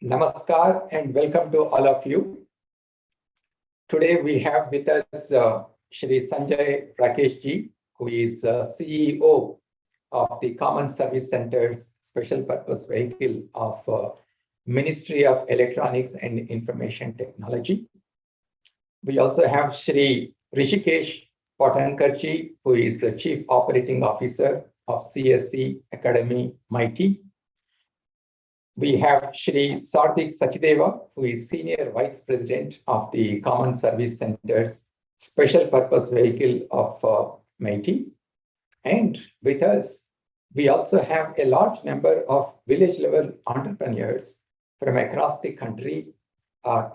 Namaskar and welcome to all of you. Today we have with us Shri Sanjay Rakesh ji, who is CEO of the Common Service Centers Special Purpose Vehicle of Ministry of Electronics and Information Technology. We also have Shri Rishikesh Patankar ji, who is Chief Operating Officer of CSC Academy MeitY. We have Shri Sardik Sachdeva, who is Senior Vice President of the Common Service Centers Special Purpose Vehicle of MeitY. And with us, we also have a large number of village-level entrepreneurs from across the country,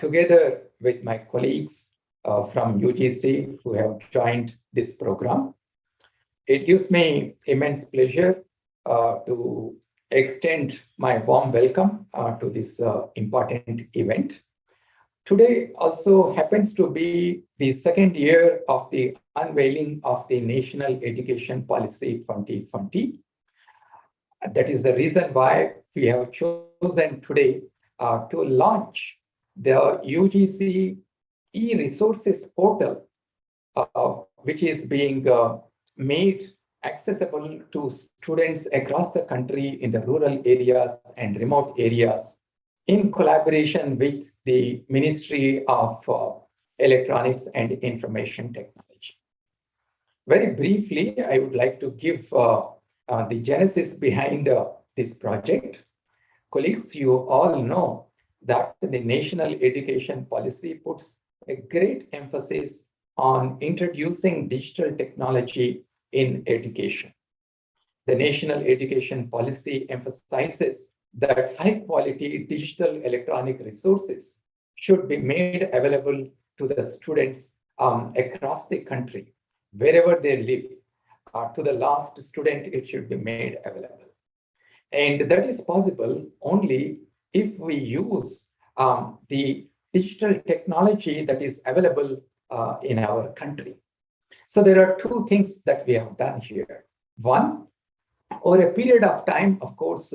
together with my colleagues from UGC who have joined this program. It gives me immense pleasure to extend my warm welcome to this important event. Today also happens to be the second year of the unveiling of the National Education Policy 2020. That is the reason why we have chosen today to launch the UGC e-resources portal, which is being made accessible to students across the country in the rural areas and remote areas in collaboration with the Ministry of Electronics and Information Technology. Very briefly, I would like to give the genesis behind this project. Colleagues, you all know that the National Education Policy puts a great emphasis on introducing digital technology in education. The National Education Policy emphasizes that high-quality digital electronic resources should be made available to the students across the country, wherever they live. To the last student, it should be made available. And that is possible only if we use the digital technology that is available in our country. So there are two things that we have done here. One, over a period of time, of course,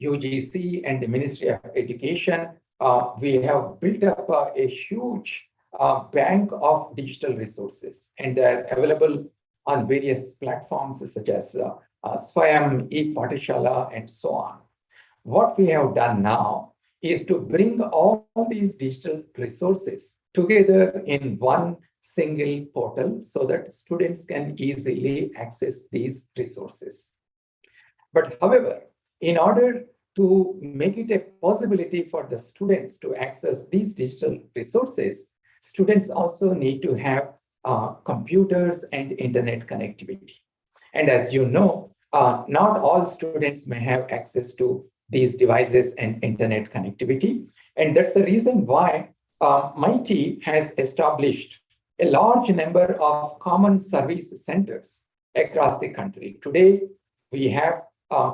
UGC and the Ministry of Education, we have built up a huge bank of digital resources, and they're available on various platforms such as Swayam, ePathshala, and so on. What we have done now is to bring all these digital resources together in one single portal so that students can easily access these resources. But however, in order to make it a possibility for the students to access these digital resources, students also need to have computers and internet connectivity. And as you know, not all students may have access to these devices and internet connectivity. And that's the reason why MeitY has established a large number of common service centers across the country. Today, we have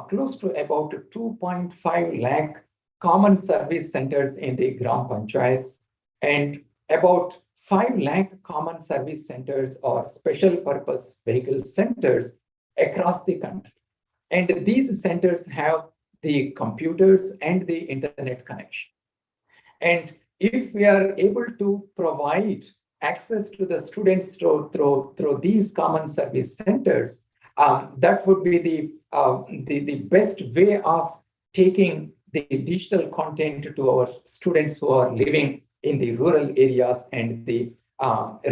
close to about 2.5 lakh common service centers in the Gram Panchayats and about 5 lakh common service centers or special purpose vehicle centers across the country. And these centers have the computers and the internet connection. And if we are able to provide access to the students through these common service centers, that would be the best way of taking the digital content to our students who are living in the rural areas and the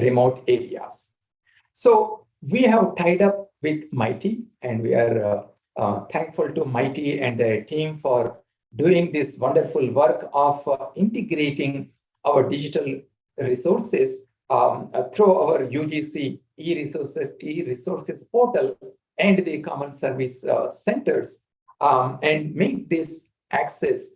remote areas. So we have tied up with MeitY, and we are thankful to MeitY and their team for doing this wonderful work of integrating our digital resources through our UGC e-resources portal and the common service centers, and make this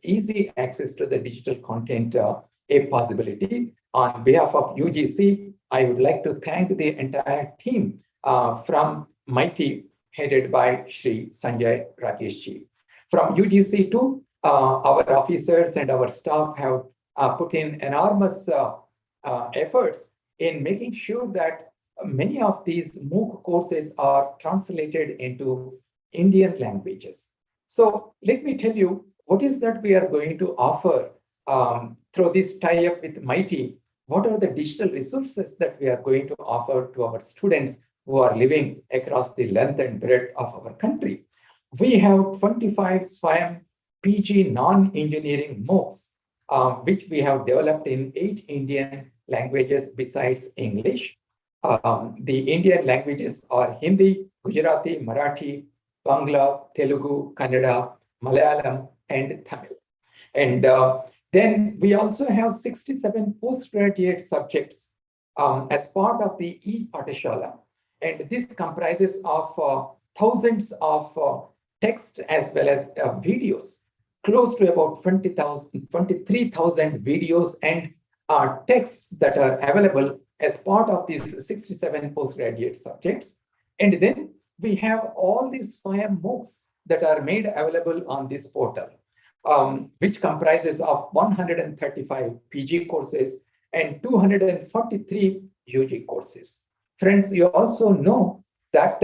easy access to the digital content a possibility. On behalf of UGC, I would like to thank the entire team from MeitY, headed by Shri Sanjay Rakesh ji. From UGC too, our officers and our staff have put in enormous efforts in making sure that many of these MOOC courses are translated into Indian languages. So let me tell you, what is that we are going to offer through this tie-up with MeitY, what are the digital resources that we are going to offer to our students who are living across the length and breadth of our country? We have 25 SWAYAM PG non-engineering MOOCs, which we have developed in 8 Indian languages besides English. The Indian languages are Hindi, Gujarati, Marathi, Bangla, Telugu, Kannada, Malayalam, and Tamil. And then we also have 67 postgraduate subjects as part of the e-Pathshala. And this comprises of thousands of text as well as videos, close to about 23,000 videos and texts that are available as part of these 67 postgraduate subjects. And then we have all these 5 MOOCs that are made available on this portal, which comprises of 135 PG courses and 243 UG courses. Friends, you also know that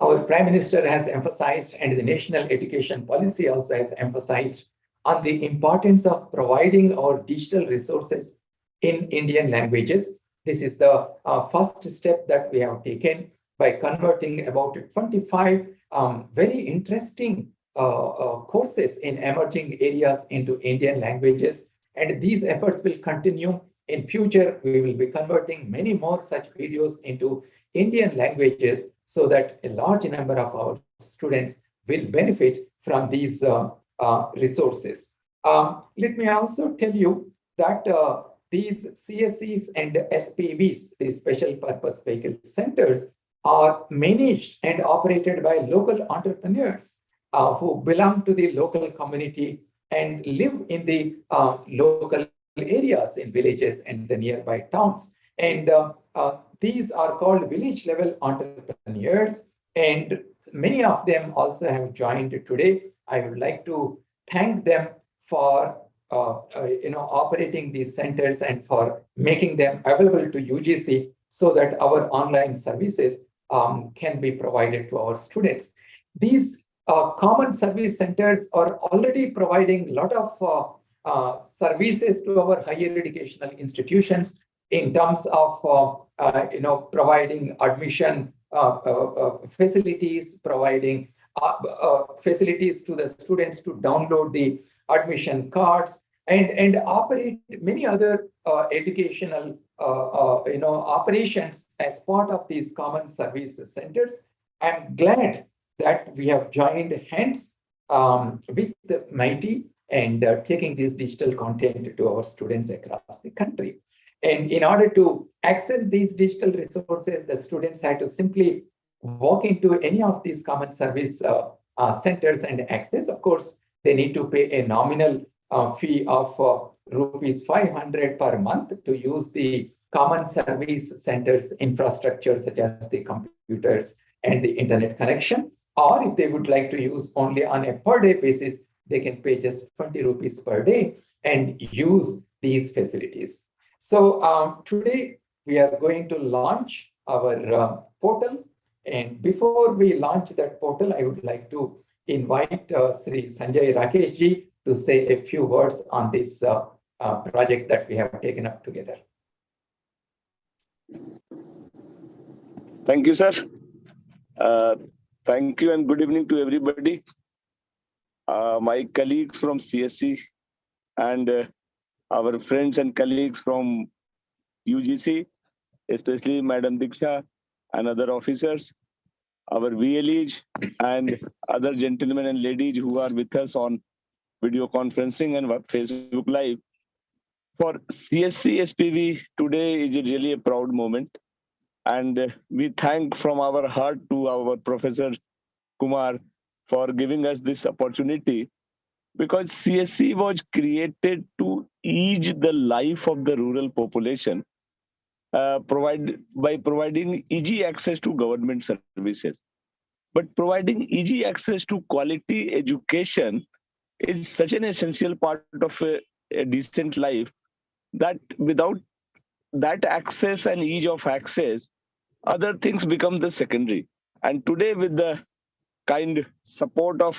our Prime Minister has emphasized, and the National Education Policy also has emphasized, on the importance of providing our digital resources in Indian languages. This is the first step that we have taken by converting about 25 very interesting courses in emerging areas into Indian languages. And these efforts will continue. In future, we will be converting many more such videos into Indian languages so that a large number of our students will benefit from these resources. Let me also tell you that these CSCs and SPVs, these special purpose vehicle centers, are managed and operated by local entrepreneurs who belong to the local community and live in the local areas in villages and the nearby towns. And these are called village level entrepreneurs, and many of them also have joined today. I would like to thank them for operating these centers and for making them available to UGC so that our online services can be provided to our students. These common service centers are already providing a lot of services to our higher educational institutions in terms of providing admission facilities, providing facilities to the students to download the admission cards, and operate many other educational operations as part of these common service centers. I'm glad that we have joined hands with MeitY and taking this digital content to our students across the country. And in order to access these digital resources, the students had to simply walk into any of these common service centers and access. Of course, they need to pay a nominal fee of rupees 500 per month to use the common service centers infrastructure, such as the computers and the internet connection. Or if they would like to use only on a per day basis, they can pay just 20 rupees per day and use these facilities. So today we are going to launch our portal. And before we launch that portal, I would like to invite Sri Sanjay Rakesh ji to say a few words on this project that we have taken up together. Thank you, sir. Thank you and good evening to everybody. My colleagues from CSC and our friends and colleagues from UGC, especially Madam Diksha and other officers, our VLEs and other gentlemen and ladies who are with us on video conferencing and Facebook Live. For CSC SPV, today is really a proud moment. And we thank from our heart to our Professor Kumar for giving us this opportunity, because CSC was created to ease the life of the rural population by providing easy access to government services. But providing easy access to quality education is such an essential part of a decent life that without that access and ease of access, other things become the secondary. And today, with the kind support of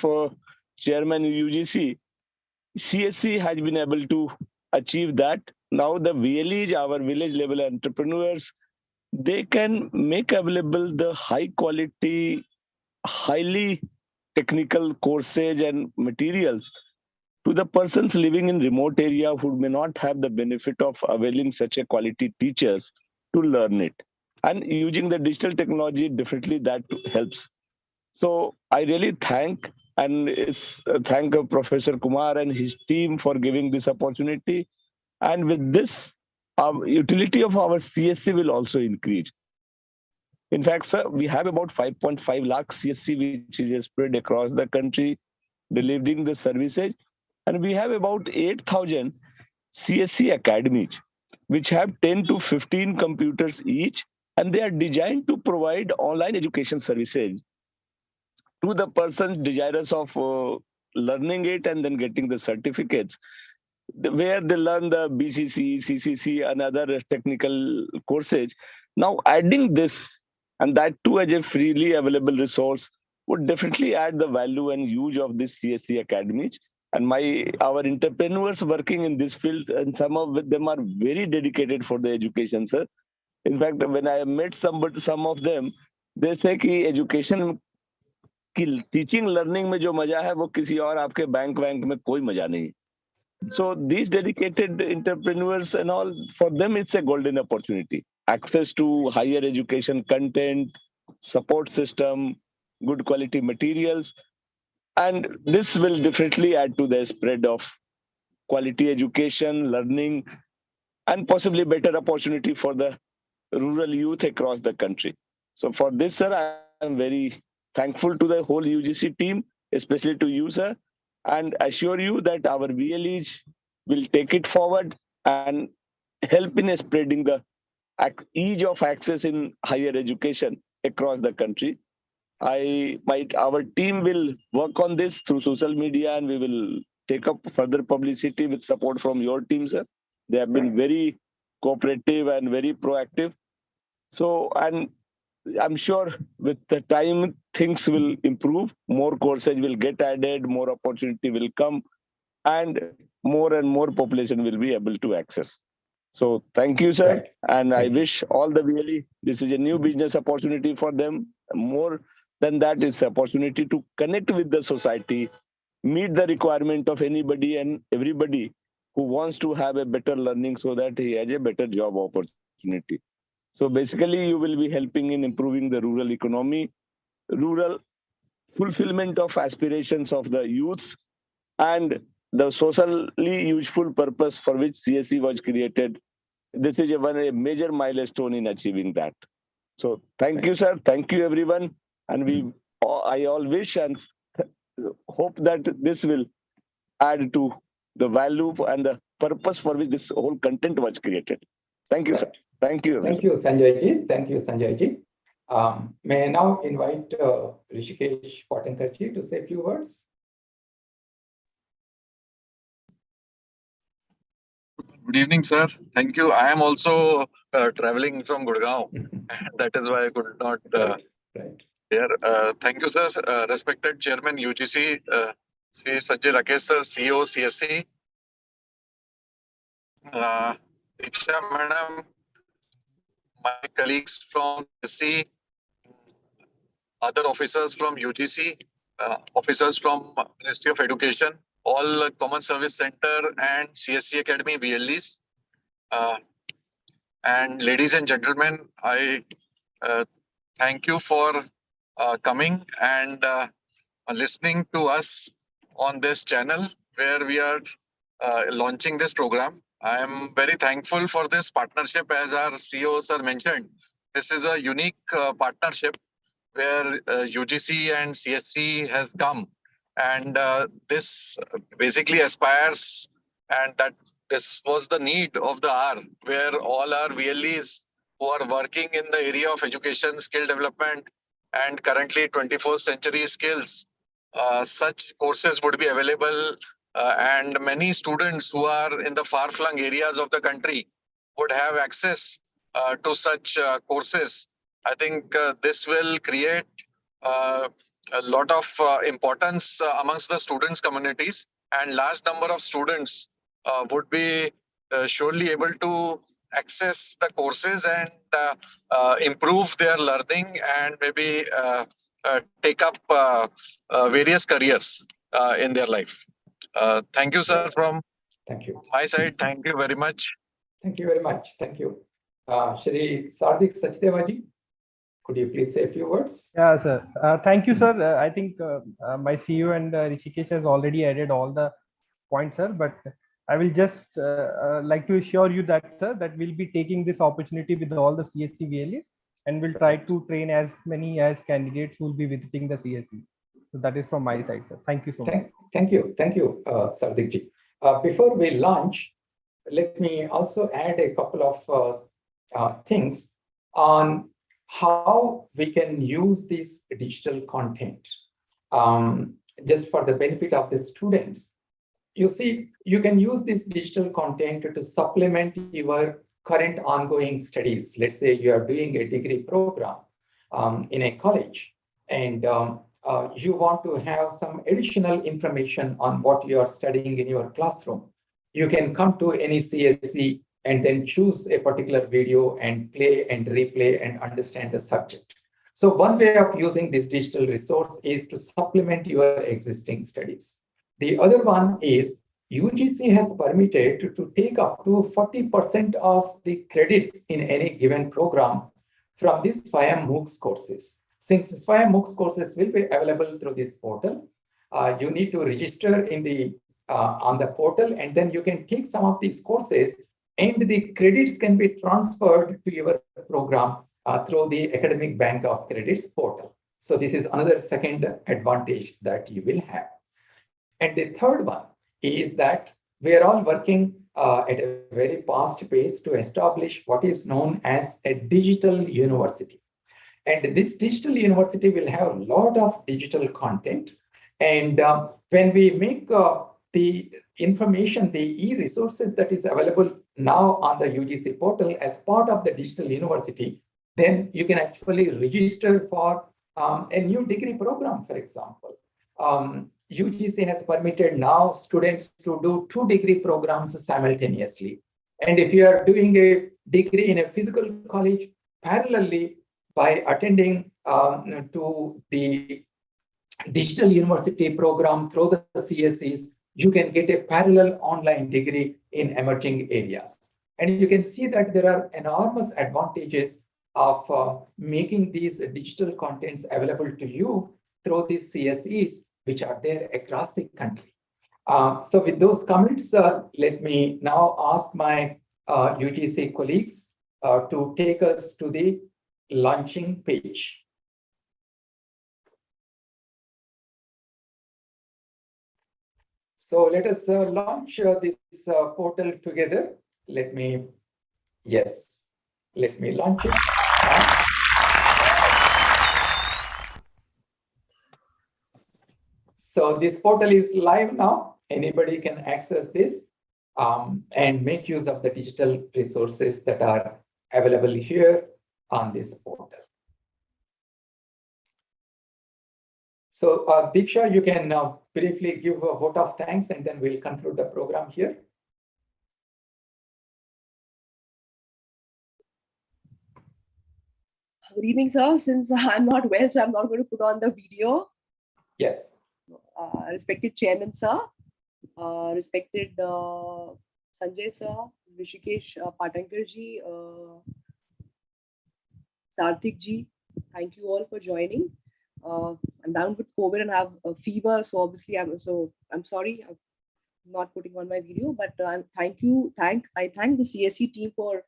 Chairman UGC, CSC has been able to achieve that. Now the VLEs, our village level entrepreneurs, they can make available the high quality, highly technical courses and materials to the persons living in remote area who may not have the benefit of availing such a quality teachers to learn it. And using the digital technology, definitely that helps. So I really thank Professor Kumar and his team for giving this opportunity. And with this, our utility of our CSC will also increase. In fact, sir, we have about 5.5 lakh CSC which is spread across the country delivering the services. And we have about 8,000 CSC academies, which have 10 to 15 computers each, and they are designed to provide online education services to the persons desirous of learning it and then getting the certificates, where they learn the BCC, CCC, and other technical courses. Now, adding this and that too as a freely available resource would definitely add the value and use of this CSC academies. And our entrepreneurs working in this field, and some of them are very dedicated for the education, sir. In fact, when I met some of them, they say कि education कि teaching learning में जो मजा है वो किसी और आपके बैंक वैंक में कोई मजा नहीं. So these dedicated entrepreneurs and all, for them it's a golden opportunity. Access to higher education content, support system, good quality materials, and this will definitely add to the spread of quality education, learning, and possibly better opportunity for the rural youth across the country. So for this, sir, I am very thankful to the whole UGC team, especially to you, sir, and assure you that our VLEs will take it forward and help in spreading the ease of access in higher education across the country. Our team will work on this through social media, and we will take up further publicity with support from your team, sir. They have been very cooperative and very proactive. So, and I'm sure with the time things will improve, more courses will get added, more opportunity will come, and more population will be able to access. So thank you, sir. Right. And I Thank you. wish all the really, this is a new business opportunity for them. More than that, it's opportunity to connect with the society, meet the requirement of anybody and everybody who wants to have a better learning so that he has a better job opportunity. So basically, you will be helping in improving the rural economy, rural fulfillment of aspirations of the youths, and the socially useful purpose for which CSE was created. This is a major milestone in achieving that. So thank you, sir. Thank you, everyone. And I all wish and hope that this will add to the value and the purpose for which this whole content was created. Thank you, sir. Right. Thank you, everyone. Thank you, Sanjay ji. Thank you, Sanjay ji. May I now invite Rishikesh Patankarji to say a few words? Good evening, sir. Thank you. I am also traveling from Gurgaon, and that is why I could not Right. hear. Thank you, sir. Respected Chairman UGC, Sri Sanjay Rakesh, sir, CEO CSC, Diksha Madam, my colleagues from CSC, other officers from UGC, officers from Ministry of Education, all Common Service Center and CSC Academy VLEs. And ladies and gentlemen, I thank you for coming and listening to us on this channel where we are launching this program. I am very thankful for this partnership. As our CEO sir mentioned, this is a unique partnership where UGC and CSC has come, and this basically aspires, and that this was the need of the hour, where all our VLEs who are working in the area of education, skill development, and currently 21st century skills, such courses would be available, and many students who are in the far-flung areas of the country would have access to such courses. I think this will create a lot of importance amongst the students' communities, and large number of students would be surely able to access the courses and improve their learning and maybe take up various careers in their life. Thank you, sir, from Thank you. my side. Thank you very much. Thank you very much. Thank you. Shri Sardik Sachdevaji, could you please say a few words? Yeah, sir. Thank you, sir. I think my CEO and Rishikesh has already added all the points, sir. But I will just like to assure you that, sir, that we'll be taking this opportunity with all the CSC VLEs, and we'll try to train as many as candidates who will be visiting the CSCs. So that is from my side, sir. Thank you so much. Thank you, Sardik ji. Before we launch, let me also add a couple of things on how we can use this digital content just for the benefit of the students. You see, you can use this digital content to supplement your current ongoing studies. Let's say you are doing a degree program in a college, and you want to have some additional information on what you are studying in your classroom. You can come to any CSC and then choose a particular video and play and replay and understand the subject. So one way of using this digital resource is to supplement your existing studies. The other one is UGC has permitted to take up to 40% of the credits in any given program from these SWAYAM MOOCs courses. Since SWAYAM MOOCs courses will be available through this portal, you need to register in the on the portal, and then you can take some of these courses, and the credits can be transferred to your program through the Academic Bank of Credits portal. So this is another second advantage that you will have. And the third one is that we are all working at a very fast pace to establish what is known as a digital university. And this digital university will have a lot of digital content. And when we make the information, the e-resources that is available now on the UGC portal as part of the digital university, then you can actually register for a new degree program, for example. UGC has permitted now students to do 2 degree programs simultaneously. And if you are doing a degree in a physical college, parallelly by attending to the digital university program through the CSCs, you can get a parallel online degree in emerging areas. And you can see that there are enormous advantages of making these digital contents available to you through these CSEs, which are there across the country. So with those comments, let me now ask my UGC colleagues to take us to the launching page. So let us launch this portal together. Let me launch it. So this portal is live now. Anybody can access this and make use of the digital resources that are available here on this portal. So Diksha, you can briefly give a vote of thanks, and then we'll conclude the program here. Good evening, sir. Since I'm not well, so I'm not going to put on the video. Yes. Respected Chairman, sir. Respected Sanjay, sir. Rishikesh Patankar ji. Sarthik ji. Thank you all for joining. I'm down with COVID and have a fever, so obviously I'm sorry I'm not putting on my video, but I thank the CSC team for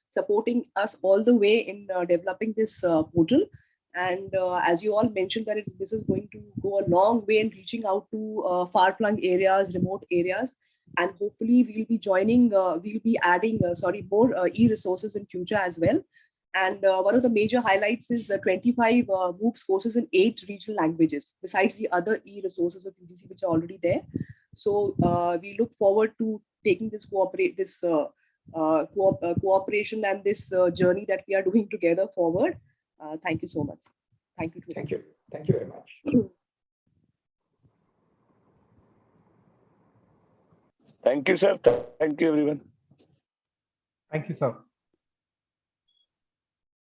supporting us all the way in developing this portal. And as you all mentioned, that this is going to go a long way in reaching out to far-flung areas, remote areas, and hopefully we'll be adding more e-resources in future as well. And one of the major highlights is 25 MOOCs courses in 8 regional languages, besides the other e-resources of UGC which are already there. So we look forward to taking this cooperation and this journey that we are doing together forward. Thank you so much. Thank you. Thank you. Thank you very much. Thank you, sir. Thank you, everyone. Thank you, sir.